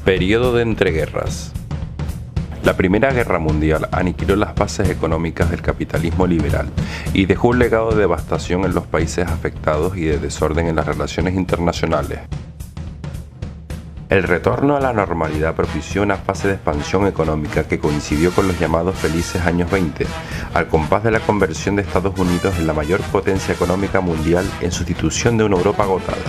Periodo de entreguerras. La Primera Guerra Mundial aniquiló las bases económicas del capitalismo liberal y dejó un legado de devastación en los países afectados y de desorden en las relaciones internacionales. El retorno a la normalidad propició una fase de expansión económica que coincidió con los llamados felices años 20, al compás de la conversión de Estados Unidos en la mayor potencia económica mundial en sustitución de una Europa agotada.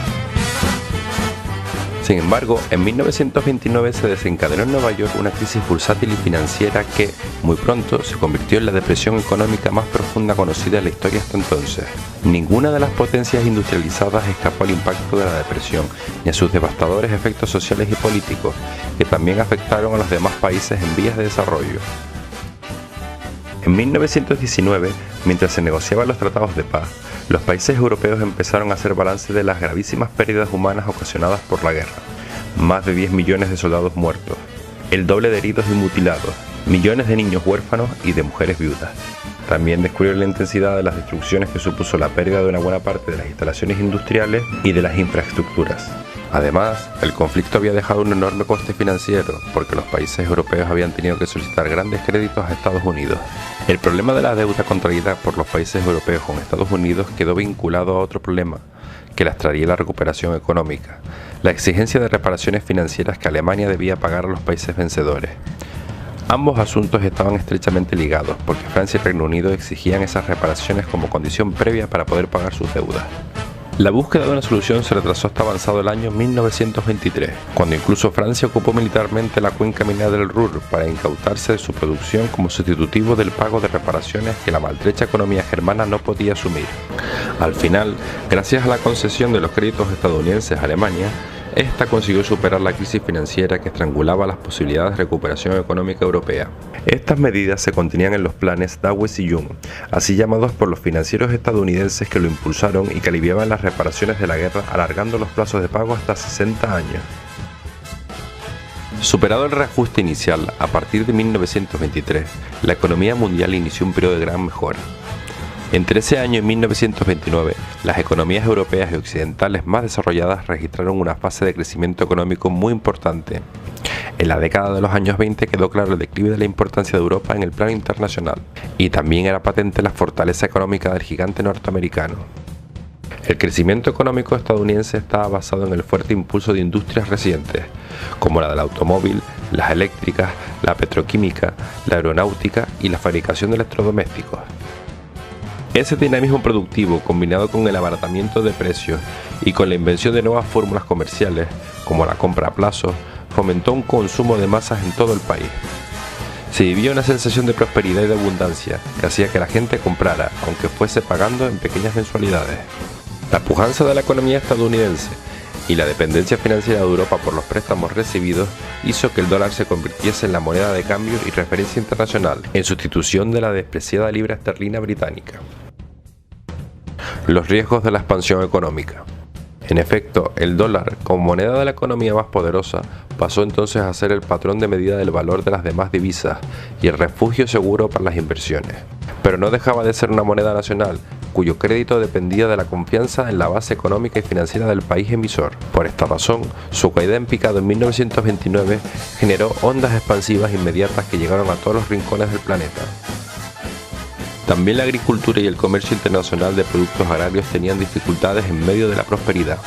Sin embargo, en 1929 se desencadenó en Nueva York una crisis bursátil y financiera que, muy pronto, se convirtió en la depresión económica más profunda conocida en la historia hasta entonces. Ninguna de las potencias industrializadas escapó al impacto de la depresión, ni a sus devastadores efectos sociales y políticos, que también afectaron a los demás países en vías de desarrollo. En 1919, mientras se negociaban los tratados de paz, los países europeos empezaron a hacer balance de las gravísimas pérdidas humanas ocasionadas por la guerra. Más de 10 millones de soldados muertos, el doble de heridos y mutilados, millones de niños huérfanos y de mujeres viudas. También descubrieron la intensidad de las destrucciones que supuso la pérdida de una buena parte de las instalaciones industriales y de las infraestructuras. Además, el conflicto había dejado un enorme coste financiero, porque los países europeos habían tenido que solicitar grandes créditos a Estados Unidos. El problema de la deuda contraída por los países europeos con Estados Unidos quedó vinculado a otro problema, que las traería la recuperación económica, la exigencia de reparaciones financieras que Alemania debía pagar a los países vencedores. Ambos asuntos estaban estrechamente ligados, porque Francia y Reino Unido exigían esas reparaciones como condición previa para poder pagar sus deudas. La búsqueda de una solución se retrasó hasta avanzado el año 1923, cuando incluso Francia ocupó militarmente la cuenca minera del Ruhr para incautarse de su producción como sustitutivo del pago de reparaciones que la maltrecha economía germana no podía asumir. Al final, gracias a la concesión de los créditos estadounidenses a Alemania, esta consiguió superar la crisis financiera que estrangulaba las posibilidades de recuperación económica europea. Estas medidas se contenían en los planes Dawes y Young, así llamados por los financieros estadounidenses que lo impulsaron y que aliviaban las reparaciones de la guerra alargando los plazos de pago hasta 60 años. Superado el reajuste inicial, a partir de 1923, la economía mundial inició un periodo de gran mejora. Entre ese año y 1929, las economías europeas y occidentales más desarrolladas registraron una fase de crecimiento económico muy importante. En la década de los años 20 quedó claro el declive de la importancia de Europa en el plano internacional, y también era patente la fortaleza económica del gigante norteamericano. El crecimiento económico estadounidense estaba basado en el fuerte impulso de industrias recientes, como la del automóvil, las eléctricas, la petroquímica, la aeronáutica y la fabricación de electrodomésticos. Ese dinamismo productivo, combinado con el abaratamiento de precios y con la invención de nuevas fórmulas comerciales, como la compra a plazo, fomentó un consumo de masas en todo el país. Se vivía una sensación de prosperidad y de abundancia que hacía que la gente comprara, aunque fuese pagando en pequeñas mensualidades. La pujanza de la economía estadounidense y la dependencia financiera de Europa por los préstamos recibidos hizo que el dólar se convirtiese en la moneda de cambio y referencia internacional, en sustitución de la despreciada libra esterlina británica. Los riesgos de la expansión económica. En efecto, el dólar, como moneda de la economía más poderosa, pasó entonces a ser el patrón de medida del valor de las demás divisas y el refugio seguro para las inversiones. Pero no dejaba de ser una moneda nacional, cuyo crédito dependía de la confianza en la base económica y financiera del país emisor. Por esta razón, su caída en picado en 1929 generó ondas expansivas inmediatas que llegaron a todos los rincones del planeta. También la agricultura y el comercio internacional de productos agrarios tenían dificultades en medio de la prosperidad.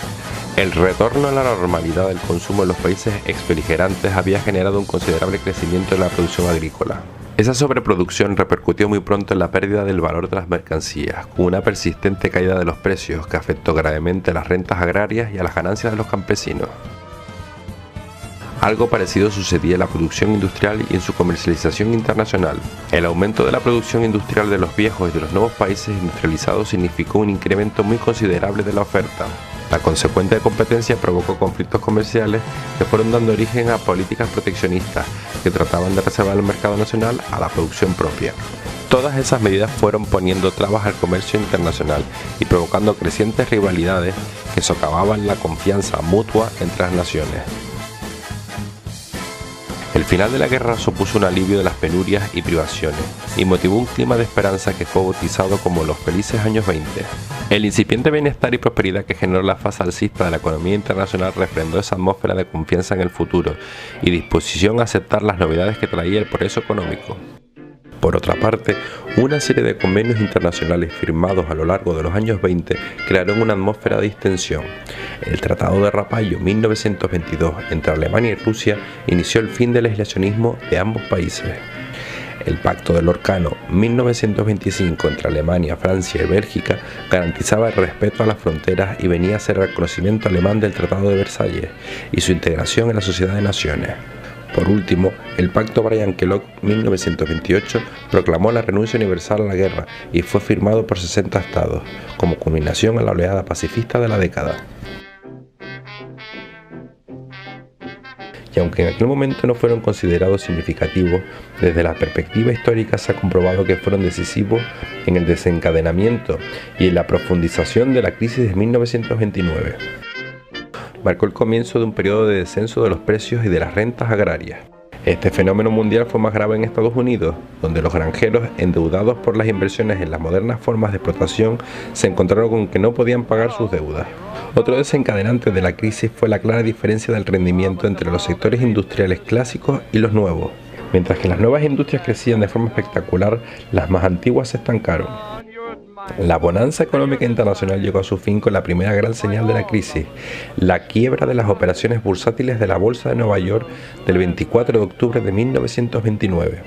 El retorno a la normalidad del consumo en los países expeligerantes había generado un considerable crecimiento en la producción agrícola. Esa sobreproducción repercutió muy pronto en la pérdida del valor de las mercancías, con una persistente caída de los precios que afectó gravemente a las rentas agrarias y a las ganancias de los campesinos. Algo parecido sucedía en la producción industrial y en su comercialización internacional. El aumento de la producción industrial de los viejos y de los nuevos países industrializados significó un incremento muy considerable de la oferta. La consecuente competencia provocó conflictos comerciales que fueron dando origen a políticas proteccionistas que trataban de reservar el mercado nacional a la producción propia. Todas esas medidas fueron poniendo trabas al comercio internacional y provocando crecientes rivalidades que socavaban la confianza mutua entre las naciones. El final de la guerra supuso un alivio de las penurias y privaciones y motivó un clima de esperanza que fue bautizado como los felices años 20. El incipiente bienestar y prosperidad que generó la fase alcista de la economía internacional refrendó esa atmósfera de confianza en el futuro y disposición a aceptar las novedades que traía el progreso económico. Por otra parte, una serie de convenios internacionales firmados a lo largo de los años 20 crearon una atmósfera de distensión. El Tratado de Rapallo 1922 entre Alemania y Rusia inició el fin del aislacionismo de ambos países. El Pacto de Lorcano 1925 entre Alemania, Francia y Bélgica garantizaba el respeto a las fronteras y venía a ser el reconocimiento alemán del Tratado de Versalles y su integración en la Sociedad de Naciones. Por último, el Pacto Bryan-Kellogg 1928 proclamó la renuncia universal a la guerra y fue firmado por 60 estados, como culminación a la oleada pacifista de la década. Y aunque en aquel momento no fueron considerados significativos, desde la perspectiva histórica se ha comprobado que fueron decisivos en el desencadenamiento y en la profundización de la crisis de 1929. Marcó el comienzo de un periodo de descenso de los precios y de las rentas agrarias. Este fenómeno mundial fue más grave en Estados Unidos, donde los granjeros, endeudados por las inversiones en las modernas formas de explotación, se encontraron con que no podían pagar sus deudas. Otro desencadenante de la crisis fue la clara diferencia del rendimiento entre los sectores industriales clásicos y los nuevos. Mientras que las nuevas industrias crecían de forma espectacular, las más antiguas se estancaron. La bonanza económica internacional llegó a su fin con la primera gran señal de la crisis, la quiebra de las operaciones bursátiles de la Bolsa de Nueva York del 24 de octubre de 1929.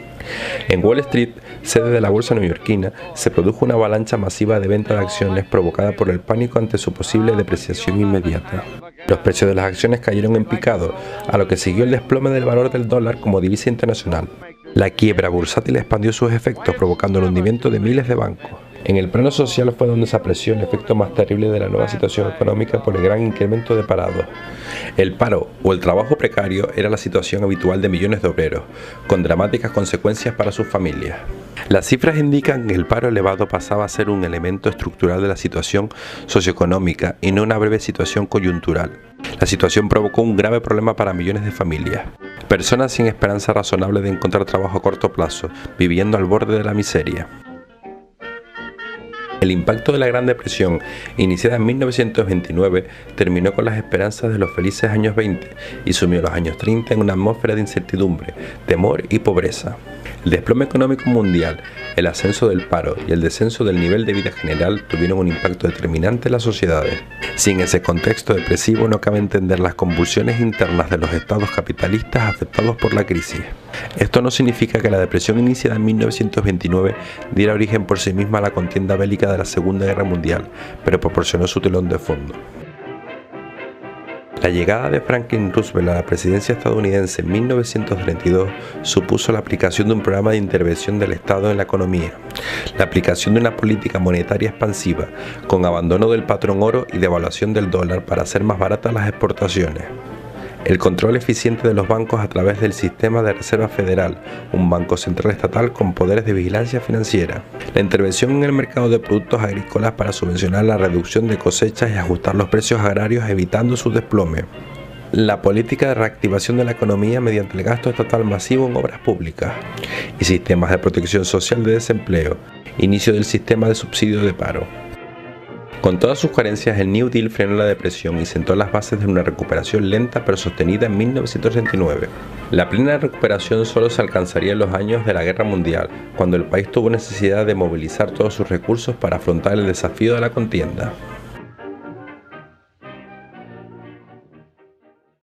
En Wall Street, sede de la bolsa neoyorquina, se produjo una avalancha masiva de venta de acciones provocada por el pánico ante su posible depreciación inmediata. Los precios de las acciones cayeron en picado, a lo que siguió el desplome del valor del dólar como divisa internacional. La quiebra bursátil expandió sus efectos, provocando el hundimiento de miles de bancos. En el plano social fue donde se apreció el efecto más terrible de la nueva situación económica por el gran incremento de parados. El paro o el trabajo precario era la situación habitual de millones de obreros, con dramáticas consecuencias para sus familias. Las cifras indican que el paro elevado pasaba a ser un elemento estructural de la situación socioeconómica y no una breve situación coyuntural. La situación provocó un grave problema para millones de familias. Personas sin esperanza razonable de encontrar trabajo a corto plazo, viviendo al borde de la miseria. El impacto de la Gran Depresión, iniciada en 1929, terminó con las esperanzas de los felices años 20 y sumió los años 30 en una atmósfera de incertidumbre, temor y pobreza. El desplome económico mundial, el ascenso del paro y el descenso del nivel de vida general tuvieron un impacto determinante en las sociedades. Sin ese contexto depresivo no cabe entender las convulsiones internas de los estados capitalistas afectados por la crisis. Esto no significa que la depresión iniciada en 1929 diera origen por sí misma a la contienda bélica de la Segunda Guerra Mundial, pero proporcionó su telón de fondo. La llegada de Franklin Roosevelt a la presidencia estadounidense en 1932 supuso la aplicación de un programa de intervención del Estado en la economía, la aplicación de una política monetaria expansiva, con abandono del patrón oro y devaluación del dólar para hacer más baratas las exportaciones. El control eficiente de los bancos a través del sistema de Reserva Federal, un banco central estatal con poderes de vigilancia financiera. La intervención en el mercado de productos agrícolas para subvencionar la reducción de cosechas y ajustar los precios agrarios evitando su desplome. La política de reactivación de la economía mediante el gasto estatal masivo en obras públicas y sistemas de protección social de desempleo. Inicio del sistema de subsidio de paro. Con todas sus carencias, el New Deal frenó la depresión y sentó las bases de una recuperación lenta pero sostenida en 1939. La plena recuperación solo se alcanzaría en los años de la Guerra Mundial, cuando el país tuvo necesidad de movilizar todos sus recursos para afrontar el desafío de la contienda.